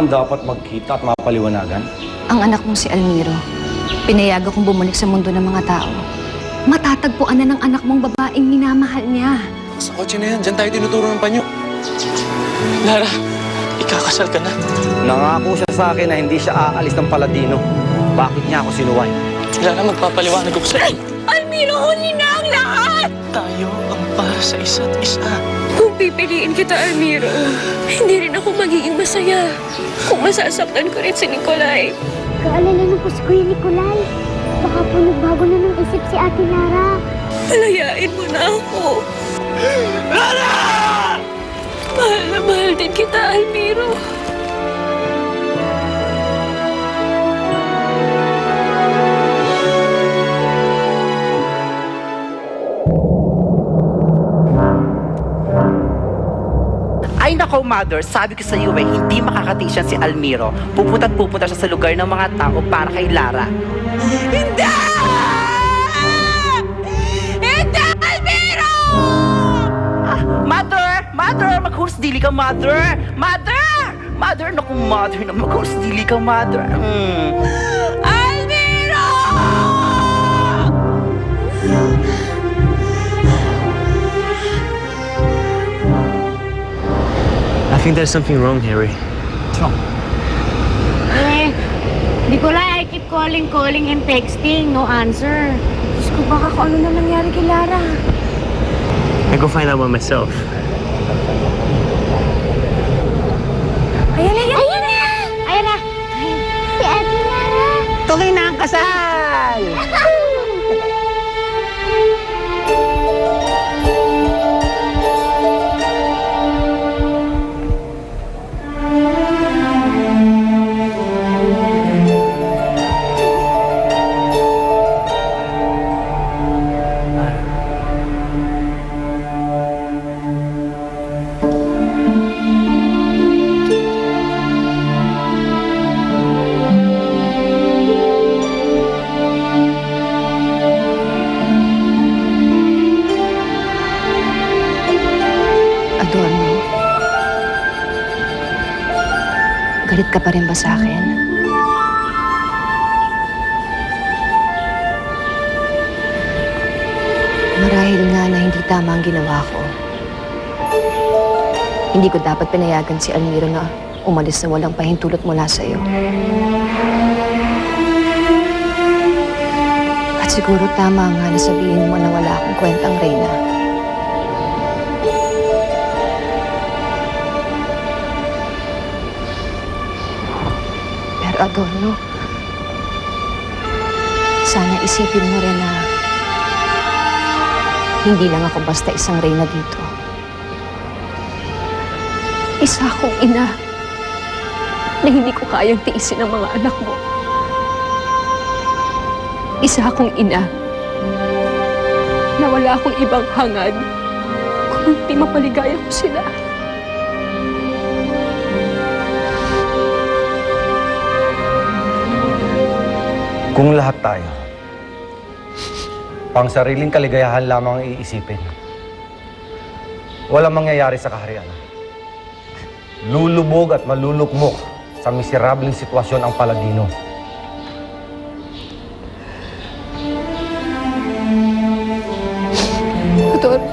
naman dapat magkita at mapaliwanagan? Ang anak mong si Almiro, pinayag akong bumalik sa mundo ng mga tao. Matatagpuan na ng anak mong babaeng minamahal niya. Sa kotse na yan, dyan tayo tinuturo ng panyo. Lara, ikakasal ka na. Nangako siya sa akin na hindi siya aalis ng Paladino. Bakit niya ako sinuway? Lara, magpapaliwanag ako sa'yo. Almiro, huli na ang lahat! Tayo ang para sa isa't isa. Kung pipiliin kita, Almiro, hindi rin ako magiging masaya. Kung masasaktan ko rin si Nicolay. Kaalala na po si Kuya Nicolay. Baka po nagbago na ng isip si Ate Lara. Palayain mo na ako. Lara! Mahal na mahal din kita, Almiro. Ay nako, Mother, sabi ko sa iyo hindi makakatiis yan si Almiro. Pupunta't-pupunta siya sa lugar ng mga tao para kay Lara. Hindi! Hindi, Almiro! Mother! Mother! Maghurus-dili ka, Mother! Mother! Mother! Naku, Mother! Maghurus-dili ka, Mother! Almiro! I think there's something wrong, Harry. What's wrong? Nicolay, I keep calling and texting. No answer. Diyos ko, baka kung ano na nangyari kay Lara. I go find out by myself. Ayan na! Ayan na! Si Ate Lara! Tuloy na ang kasal! Adorno, galit ka pa rin ba sa akin? Marahil nga na hindi tama ang ginawa ko. Hindi ko dapat pinayagan si Almiro na umalis na walang pahintulot mula sa'yo. At siguro tama nga na sabihin mo na wala akong kwentang reyna. Pero Adorno, sana isipin mo rin na hindi lang ako basta isang reyna dito. Isa akong ina na hindi ko kayang tiisin ang mga anak mo. Isa akong ina na wala akong ibang hangad kundi mapaligaya ko sila. Kung lahat tayo, pang sariling kaligayahan lamang ang iisipin, walang mangyayari sa kaharian. Lulubog at malulukmok sa miserableng sitwasyon ang Paladino. Adorno,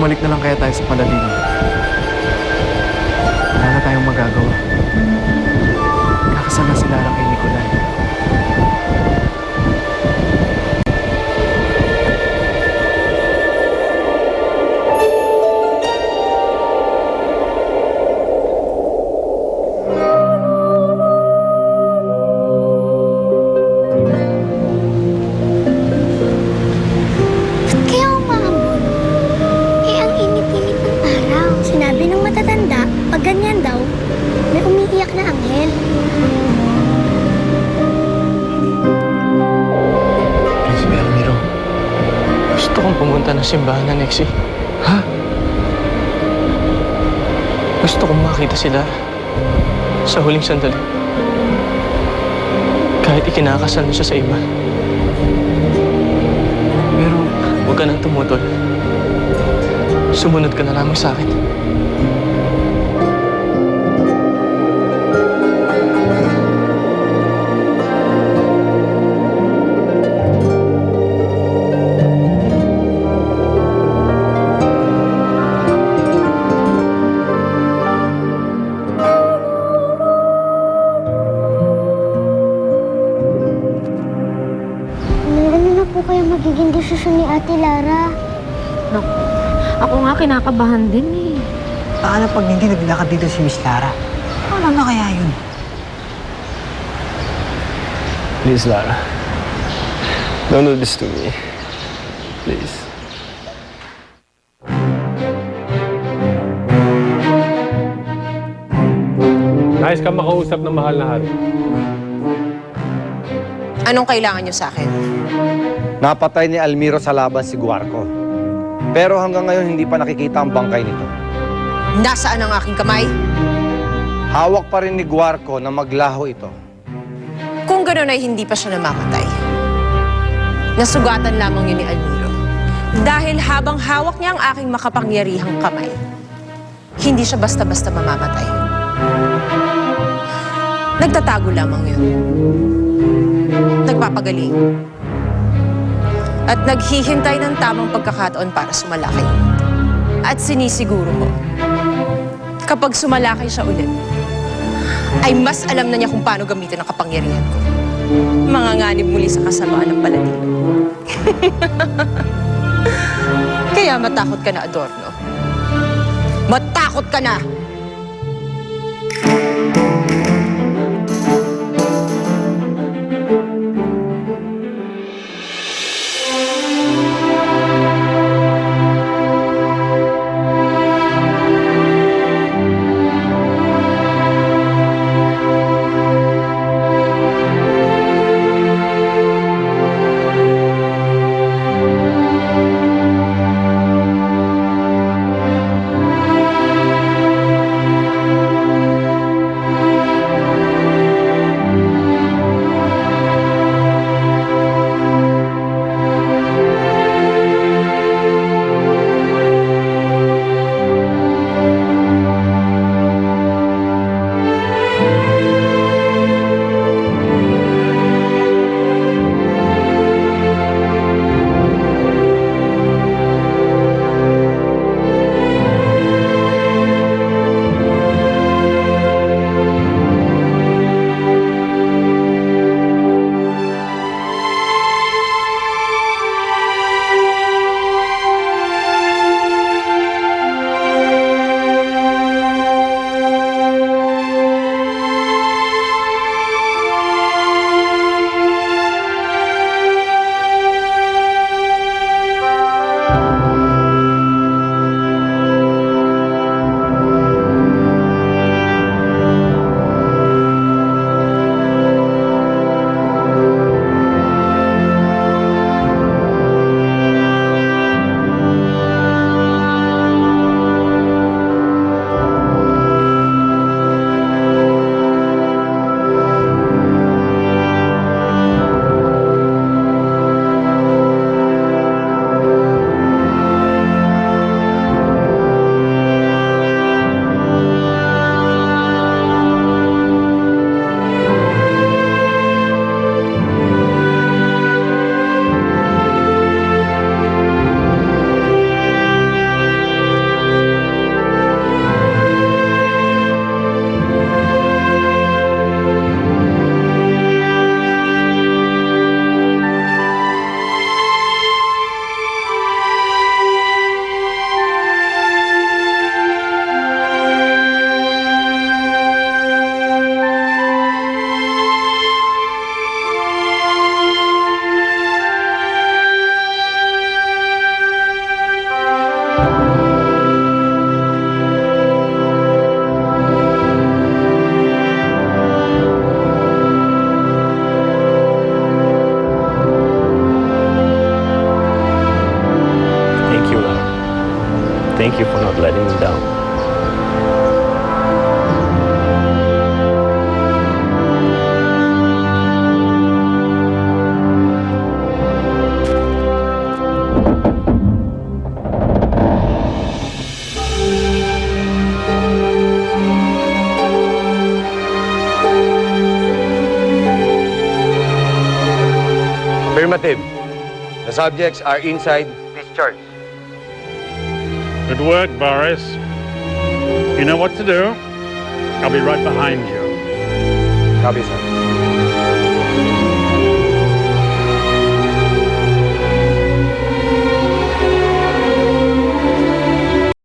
Bumalik na lang kaya tayo sa Paladino. Wala na tayong magagawa. Kakasal na si Lara kay Nicolay. Kaya umamon. Eh, ang init-init ng ng simbahan na, Nexie. Ha? Gusto kong makita si Lara sa huling sandali. Kahit ikinakasal na siya sa iba. Pero huwag ka nang tumutol. Sumunod ka na lamang sa akin. Ano na po kaya magiging desisyon ni Ate Lara? Naku, ako nga kinakabahan din eh. Paano pag hindi naglakad dito si Miss Lara? Ano na kaya yun? Please, Lara. Don't do this to me. Please. Nais ka makausap ng mahal na hari. Anong kailangan niyo sa akin? Napatay ni Almiro sa laban si Guarco. Pero hanggang ngayon hindi pa nakikita ang bangkay nito. Nasaan ang aking kamay? Hawak pa rin ni Guarco na maglaho ito. Kung gano'n ay hindi pa siya namamatay. Nasugatan lamang yun ni Almiro. Dahil habang hawak niya ang aking makapangyarihang kamay, hindi siya basta-basta mamamatay. Nagtatago lamang yun. Nagpapagaling. At naghihintay ng tamang pagkakataon para sumalakay. At sinisiguro ko, kapag sumalakay siya ulit, ay mas alam na niya kung paano gamitin ang kapangyarihan ko. Manganganib muli sa kasamaan ng Paladino. Kaya matakot ka na, Adorno. Matakot ka na! Affirmative. The subjects are inside discharge. Good work, Boris. You know what to do. I'll be right behind you. Copy, sir.